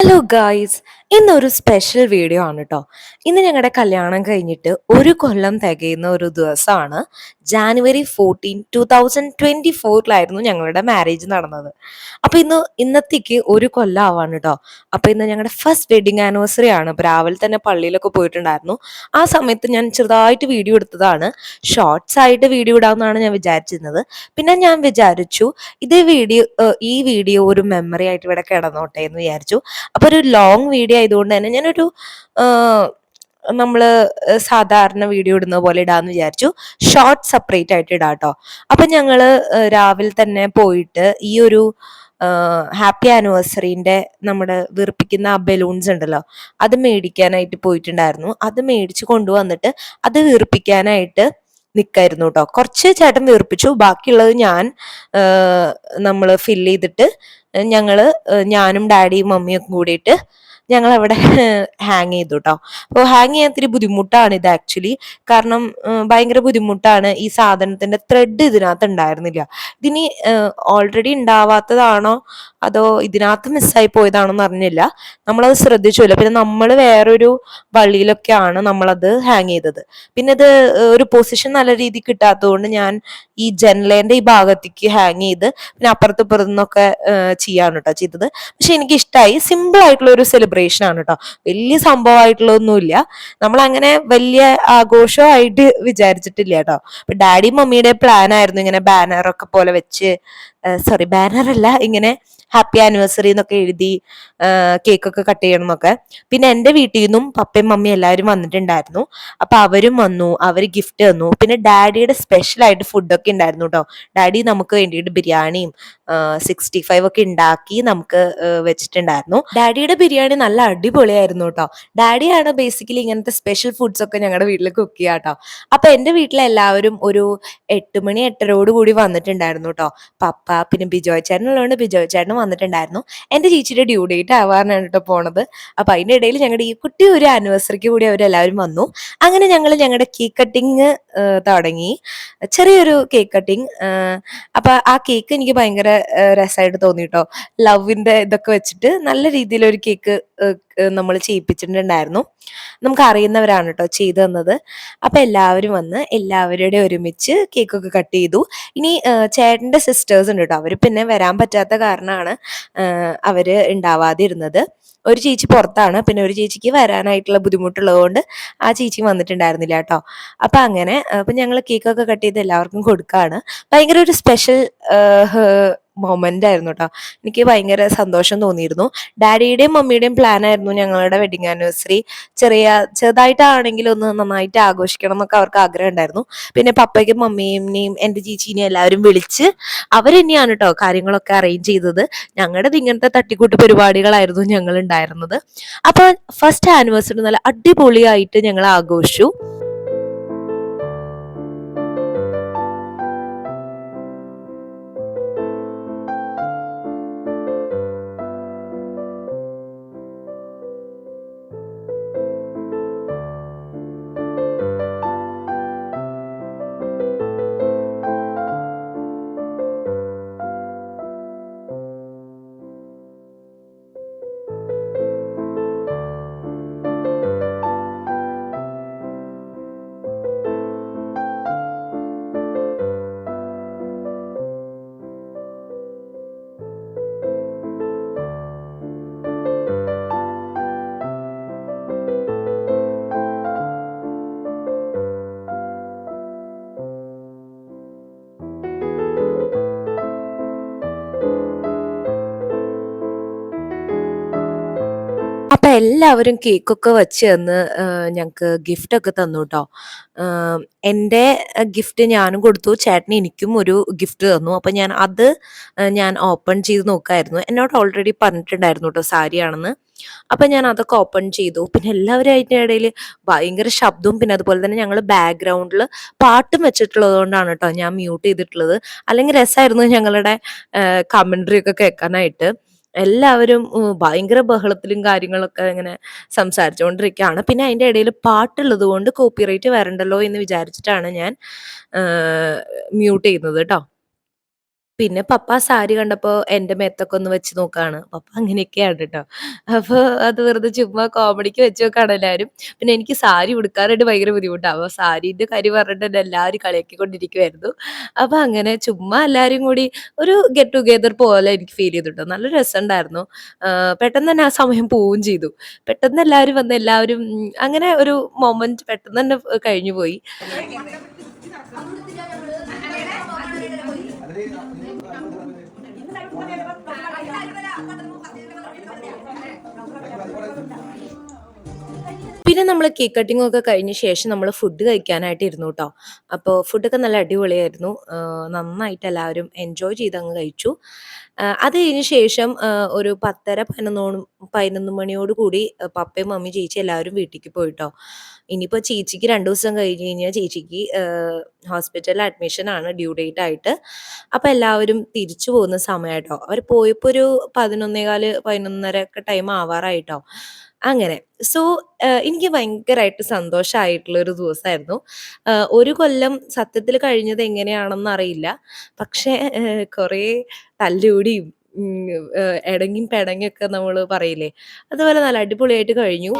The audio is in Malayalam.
ഹലോ ഗായ്സ്, ഇന്നൊരു സ്പെഷ്യൽ വീഡിയോ ആണ് കേട്ടോ. ഇന്ന് ഞങ്ങളുടെ കല്യാണം കഴിഞ്ഞിട്ട് ഒരു കൊല്ലം തികയുന്ന ഒരു ദിവസമാണ്. ജാനുവരി 14 2024 ഞങ്ങളുടെ മാരേജ് നടന്നത്. അപ്പൊ ഇന്നത്തേക്ക് ഒരു കൊല്ലം ആവാണ് കേട്ടോ. അപ്പൊ ഇന്ന് ഞങ്ങളുടെ ഫസ്റ്റ് വെഡിങ് ആനിവേഴ്സറി ആണ്. അപ്പൊ രാവിലെ തന്നെ പള്ളിയിലൊക്കെ പോയിട്ടുണ്ടായിരുന്നു. ആ സമയത്ത് ഞാൻ ചെറുതായിട്ട് വീഡിയോ എടുത്തതാണ്. ഷോർട്സ് ആയിട്ട് വീഡിയോ ഇടാമെന്നാണ് ഞാൻ വിചാരിച്ചിരുന്നത്. പിന്നെ ഞാൻ വിചാരിച്ചു ഈ വീഡിയോ ഒരു മെമ്മറി ആയിട്ട് ഇവിടെ കിടന്നോട്ടെ എന്ന് വിചാരിച്ചു. അപ്പൊ ഒരു ലോങ് വീഡിയോ ആയതുകൊണ്ട് തന്നെ ഞാനൊരു നമ്മള് സാധാരണ വീഡിയോ ഇടുന്ന പോലെ ഇടാന്ന് വിചാരിച്ചു. ഷോർട്ട് സെപ്പറേറ്റ് ആയിട്ട് ഇടാം കേട്ടോ. അപ്പൊ ഞങ്ങള് രാവിലെ തന്നെ പോയിട്ട് ഈ ഒരു ഹാപ്പി ആനിവേഴ്സറിന്റെ നമ്മുടെ വീർപ്പിക്കുന്ന ആ ബലൂൺസ് ഉണ്ടല്ലോ, അത് മേടിക്കാനായിട്ട് പോയിട്ടുണ്ടായിരുന്നു. അത് മേടിച്ച് കൊണ്ടുവന്നിട്ട് അത് വീർപ്പിക്കാനായിട്ട് നിക്കായിരുന്നു കേട്ടോ. കുറച്ച് ചേട്ടൻ വീർപ്പിച്ചു, ബാക്കിയുള്ളത് ഞാൻ നമ്മൾ ഫില്ല് ചെയ്തിട്ട് ഞാനും ഡാഡിയും മമ്മിയും കൂടിയിട്ട് ഞങ്ങൾ അവിടെ ഹാങ് ചെയ്തു കേട്ടോ. അപ്പോൾ ഹാങ് ചെയ്യാൻ ഇത്തിരി ബുദ്ധിമുട്ടാണ് ഇത് ആക്ച്വലി. കാരണം ഭയങ്കര ബുദ്ധിമുട്ടാണ്. ഈ സാധനത്തിന്റെ ത്രെഡ് ഇതിനകത്ത് ഉണ്ടായിരുന്നില്ല. ഇതിനി ഓൾറെഡി ഉണ്ടാവാത്തതാണോ അതോ ഇതിനകത്ത് മിസ്സായി പോയതാണോ എന്ന് അറിഞ്ഞില്ല. നമ്മളത് ശ്രദ്ധിച്ചില്ല. പിന്നെ നമ്മൾ വേറൊരു വള്ളിയിലൊക്കെയാണ് നമ്മളത് ഹാങ് ചെയ്തത്. പിന്നെ ഇത് ഒരു പൊസിഷൻ നല്ല രീതിയിൽ കിട്ടാത്തതുകൊണ്ട് ഞാൻ ഈ ജനലേന്റെ ഈ ഭാഗത്തേക്ക് ഹാങ് ചെയ്ത് പിന്നെ അപ്പുറത്ത് ഇപ്പുറത്തുനിന്നൊക്കെ ചെയ്യാണ് കേട്ടോ ചെയ്തത്. പക്ഷെ എനിക്ക് ഇഷ്ടമായി. സിമ്പിൾ ആയിട്ടുള്ള ഒരു സെലിബ്രേഷൻ ആണ് കേട്ടോ. വലിയ സംഭവമായിട്ടുള്ളതൊന്നുമില്ല. നമ്മൾ അങ്ങനെ വലിയ ആഘോഷമായിട്ട് വിചാരിച്ചിട്ടില്ല കേട്ടോ. അപ്പൊ ഡാഡി മമ്മിയുടെ പ്ലാൻ ആയിരുന്നു ഇങ്ങനെ ബാനറൊക്കെ പോലെ വെച്ച്, സോറി ബാനർ അല്ല, ഇങ്ങനെ ഹാപ്പി ആനിവേഴ്സറി എന്നൊക്കെ എഴുതി കേക്കൊക്കെ കട്ട് ചെയ്യണം എന്നൊക്കെ. പിന്നെ എൻ്റെ വീട്ടിൽ നിന്നും പപ്പയും മമ്മിയും എല്ലാവരും വന്നിട്ടുണ്ടായിരുന്നു. അപ്പൊ അവരും വന്നു, അവര് ഗിഫ്റ്റ് തന്നു. പിന്നെ ഡാഡിയുടെ സ്പെഷ്യൽ ആയിട്ട് ഫുഡൊക്കെ ഉണ്ടായിരുന്നു കേട്ടോ. ഡാഡി നമുക്ക് വേണ്ടിയിട്ട് ബിരിയാണിയും 65 ഒക്കെ ഉണ്ടാക്കി നമുക്ക് വെച്ചിട്ടുണ്ടായിരുന്നു. ഡാഡിയുടെ ബിരിയാണി നല്ല അടിപൊളിയായിരുന്നു കേട്ടോ. ഡാഡിയാണ് ബേസിക്കലി ഇങ്ങനത്തെ സ്പെഷ്യൽ ഫുഡ്സ് ഒക്കെ ഞങ്ങളുടെ വീട്ടിൽ കുക്ക് ചെയ്യുക കേട്ടോ. അപ്പൊ എൻ്റെ വീട്ടിലെ എല്ലാവരും ഒരു 8 മണി 8:30 കൂടി വന്നിട്ടുണ്ടായിരുന്നു കേട്ടോ. പപ്പ പിന്നെ ബിജോയ് ചേട്ടൻ ഉള്ളതുകൊണ്ട് ബിജോയ് ചേട്ടൻ വന്നിട്ടുണ്ടായിരുന്നു. എൻ്റെ ചേച്ചിയുടെ ഡ്യൂ ഡേറ്റ് ആവാറാണ് കേട്ടോ പോണത്. അപ്പൊ അതിന്റെ ഇടയിൽ ഞങ്ങളുടെ ഈ കുട്ടി ഒരു ആനിവേഴ്സറിക്ക് കൂടി അവരെല്ലാവരും വന്നു. അങ്ങനെ ഞങ്ങളുടെ കേക്ക് കട്ടിങ് തുടങ്ങി. ചെറിയൊരു കേക്ക് കട്ടിങ്. അപ്പൊ ആ കേക്ക് എനിക്ക് ഭയങ്കര രസമായിട്ട് തോന്നി കേട്ടോ. ലവിന്റെ ഇതൊക്കെ വെച്ചിട്ട് നല്ല രീതിയിൽ ഒരു കേക്ക് നമ്മൾ ചെയ്യിപ്പിച്ചിട്ടുണ്ടായിരുന്നു. നമുക്ക് അറിയുന്നവരാണ് കേട്ടോ ചെയ്തു തന്നത്. അപ്പൊ എല്ലാവരും വന്ന് എല്ലാവരുടെ ഒരുമിച്ച് കേക്കൊക്കെ കട്ട് ചെയ്തു. ഇനി ചേട്ടന്റെ സിസ്റ്റേഴ്സ് ഉണ്ട് കേട്ടോ. അവര് പിന്നെ വരാൻ പറ്റാത്ത കാരണമാണ് അവര് ഉണ്ടാവാതിരുന്നത്. ഒരു ചേച്ചി പുറത്താണ്, പിന്നെ ഒരു ചേച്ചിക്ക് വരാനായിട്ടുള്ള ബുദ്ധിമുട്ടുള്ളത് കൊണ്ട് ആ ചേച്ചി വന്നിട്ടുണ്ടായിരുന്നില്ല കേട്ടോ. അപ്പൊ അങ്ങനെ അപ്പൊ ഞങ്ങൾ കേക്കൊക്കെ കട്ട് ചെയ്ത് എല്ലാവർക്കും കൊടുക്കാണ്. ഭയങ്കര ഒരു സ്പെഷ്യൽ മൊമെന്റ് ആയിരുന്നു കേട്ടോ. എനിക്ക് ഭയങ്കര സന്തോഷം തോന്നിയിരുന്നു. ഡാഡിയുടെയും മമ്മിയുടെയും പ്ലാൻ ആയിരുന്നു ഞങ്ങളുടെ വെഡിങ് ആനിവേഴ്സറി ചെറുതായിട്ടാണെങ്കിലും ഒന്ന് നന്നായിട്ട് ആഘോഷിക്കണം എന്നൊക്കെ അവർക്ക് ആഗ്രഹം ഉണ്ടായിരുന്നു. പിന്നെ പപ്പയ്ക്കും മമ്മിയെയും എൻ്റെ ചേച്ചീനെയും എല്ലാവരും വിളിച്ച് അവർ തന്നെയാണ് കേട്ടോ കാര്യങ്ങളൊക്കെ അറേഞ്ച് ചെയ്തത്. ഞങ്ങളുടെ ഇങ്ങനത്തെ തട്ടിക്കൂട്ട് പരിപാടികളായിരുന്നു ഞങ്ങൾ ഉണ്ടായിരുന്നത്. അപ്പൊ ഫസ്റ്റ് ആനിവേഴ്സറി നല്ല അടിപൊളിയായിട്ട് ഞങ്ങൾ ആഘോഷിച്ചു. അപ്പൊ എല്ലാവരും കേക്കൊക്കെ വെച്ച് തന്ന് ഞങ്ങക്ക് ഗിഫ്റ്റ് ഒക്കെ തന്നു കേട്ടോ. എൻ്റെ ഗിഫ്റ്റ് ഞാനും കൊടുത്തു, ചേട്ടന് എനിക്കും ഒരു ഗിഫ്റ്റ് തന്നു. അപ്പൊ ഞാൻ ഓപ്പൺ ചെയ്ത് നോക്കായിരുന്നു. എന്നോട് ഓൾറെഡി പറഞ്ഞിട്ടുണ്ടായിരുന്നു കേട്ടോ സാരിയാണെന്ന്. അപ്പൊ ഞാൻ അതൊക്കെ ഓപ്പൺ ചെയ്തു. പിന്നെ എല്ലാവരും അതിൻ്റെ ഇടയിൽ ഭയങ്കര ശബ്ദവും പിന്നെ അതുപോലെ തന്നെ ഞങ്ങൾ ബാക്ക്ഗ്രൗണ്ടിൽ പാട്ടും വെച്ചിട്ടുള്ളത് കൊണ്ടാണ് കേട്ടോ ഞാൻ മ്യൂട്ട് ചെയ്തിട്ടുള്ളത്. അല്ലെങ്കിൽ രസമായിരുന്നു ഞങ്ങളുടെ കമന്ററി ഒക്കെ കേൾക്കാനായിട്ട്. എല്ലാവരും ഭയങ്കര ബഹളത്തിലും കാര്യങ്ങളൊക്കെ ഇങ്ങനെ സംസാരിച്ചുകൊണ്ടിരിക്കുകയാണ്. പിന്നെ അതിൻ്റെ ഇടയിൽ പാട്ടുള്ളത് കൊണ്ട് കോപ്പിറൈറ്റ് വരണ്ടല്ലോ എന്ന് വിചാരിച്ചിട്ടാണ് ഞാൻ മ്യൂട്ട് ചെയ്യുന്നത് കേട്ടോ. പിന്നെ പപ്പ ആ സാരി കണ്ടപ്പോ എന്റെ മേത്തൊക്കെ ഒന്ന് വെച്ച് നോക്കാണ്. പപ്പ അങ്ങനെയൊക്കെയാണ് ട്ടോ. അപ്പൊ അത് വെറുതെ ചുമ്മാ കോമഡിക്ക് വെച്ച് നോക്കാണ് എല്ലാരും. പിന്നെ എനിക്ക് സാരി ഉടുക്കാനായിട്ട് ഭയങ്കര ബുദ്ധിമുട്ടാ. അപ്പൊ സാരീന്റെ കാര്യം പറഞ്ഞിട്ട് എന്നെ എല്ലാരും കളിയാക്കിക്കൊണ്ടിരിക്കുവായിരുന്നു. അപ്പൊ അങ്ങനെ ചുമ്മാ എല്ലാരും കൂടി ഒരു ഗെറ്റ് ടുഗെദർ പോലെ എനിക്ക് ഫീൽ ചെയ്തു ട്ടോ. നല്ല രസണ്ടായിരുന്നു. പെട്ടെന്ന് തന്നെ ആ സമയം പോവും ചെയ്തു. പെട്ടെന്ന് എല്ലാരും വന്ന് എല്ലാവരും അങ്ങനെ ഒരു മൊമെന്റ് പെട്ടെന്ന് തന്നെ കഴിഞ്ഞു പോയി. പിന്നെ നമ്മള് കേക്ക് കട്ടിംഗ് ഒക്കെ കഴിഞ്ഞ ശേഷം നമ്മള് ഫുഡ് കഴിക്കാനായിട്ട് ഇരുന്നു ട്ടോ. അപ്പൊ ഫുഡൊക്കെ നല്ല അടിപൊളിയായിരുന്നു. നന്നായിട്ട് എല്ലാവരും എൻജോയ് ചെയ്തങ്ങ് കഴിച്ചു. അത് കഴിഞ്ഞ ശേഷം ഒരു 10:30, 11 മണിയോട് കൂടി പപ്പയും മമ്മിയും ചേച്ചിയും എല്ലാവരും വീട്ടിക്ക് പോയി ട്ടോ. ഇനിയിപ്പോ ചേച്ചിക്ക് 2 ദിവസം കഴിഞ്ഞ് കഴിഞ്ഞാൽ ചേച്ചിക്ക് ഹോസ്പിറ്റലിൽ അഡ്മിഷൻ ആണ് ഡ്യൂ ഡേറ്റ് ആയിട്ട്. അപ്പൊ എല്ലാവരും തിരിച്ചു പോകുന്ന സമയാട്ടോ. അവര് പോയപ്പോ ഒരു 11:15, 11:30 ഒക്കെ ടൈം ആവാറായിട്ടോ. അങ്ങനെ. സോ, എനിക്ക് ഭയങ്കരായിട്ട് സന്തോഷായിട്ടുള്ള ഒരു ദിവസായിരുന്നു. ഒരു കൊല്ലം സത്യത്തില് കഴിഞ്ഞത് എങ്ങനെയാണെന്ന് അറിയില്ല. പക്ഷേ കുറേ തല്ലൂടിയും എടഞ്ഞും പെടഞ്ഞൊക്കെ നമ്മള് പറയില്ലേ, അതുപോലെ നല്ല അടിപൊളിയായിട്ട് കഴിഞ്ഞു.